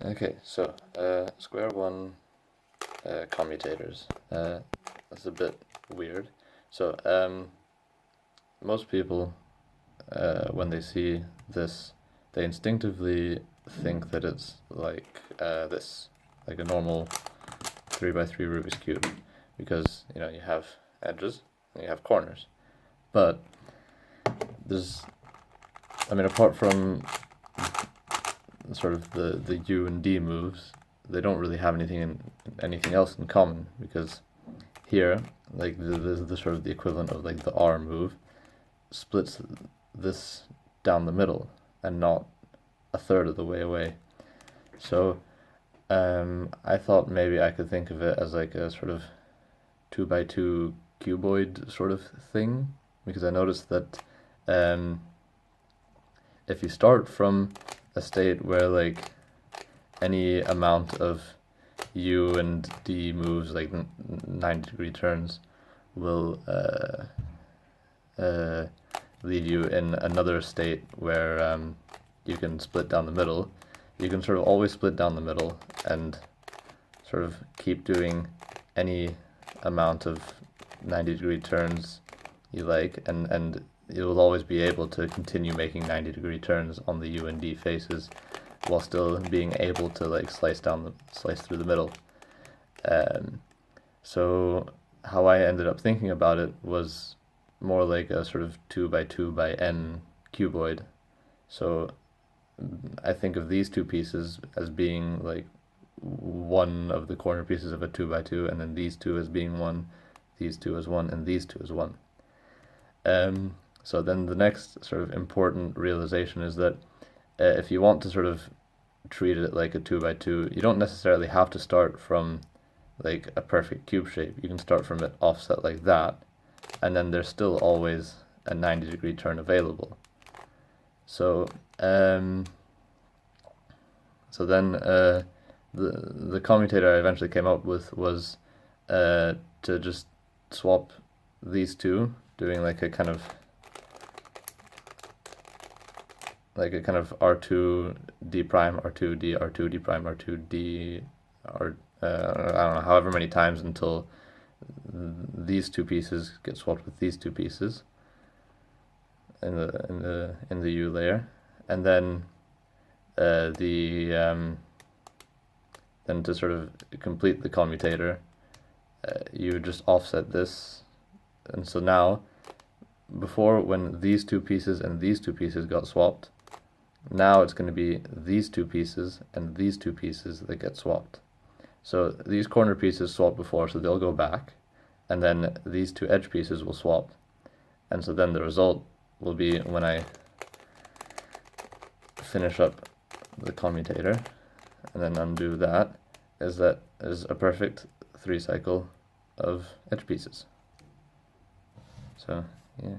Okay, so Square-1 commutators. That's a bit weird. So most people, when they see this, they instinctively think that it's like this, like a normal 3x3 Rubik's Cube, because you have edges and you have corners. But there's, apart from sort of the U and D moves, they don't really have anything else in common, because here, like the sort of the equivalent of like the R move splits this down the middle and not a third of the way away. So I thought maybe I could think of it as like a sort of 2x2 cuboid sort of thing, because I noticed that if you start from a state where like any amount of U and D moves, like 90-degree turns, will leave you in another state where you can split down the middle. You can sort of always split down the middle and sort of keep doing any amount of 90-degree turns you like, and you'll always be able to continue making 90-degree turns on the U and D faces while still being able to like slice through the middle. So how I ended up thinking about it was more like a sort of 2x2x(n) cuboid. So I think of these two pieces as being like one of the corner pieces of a 2x2, and then these two as being one, these two as one, and these two as one. So then the next sort of important realization is that if you want to sort of treat it like a 2x2, you don't necessarily have to start from like a perfect cube shape. You can start from it offset like that, and then there's still always a 90-degree turn available. So then the commutator I eventually came up with was to just swap these two, doing like a kind of R2 D prime, R2 D, R2 D prime, R2 D, I don't know, however many times until these two pieces get swapped with these two pieces in the U layer, and then then to sort of complete the commutator, you just offset this. And so now, before, when these two pieces and these two pieces got swapped, now it's going to be these two pieces and these two pieces that get swapped. So these corner pieces swapped before, so they'll go back, and then these two edge pieces will swap. And so then the result will be, when I finish up the commutator and then undo that, is a perfect 3 cycle of edge pieces. So yeah.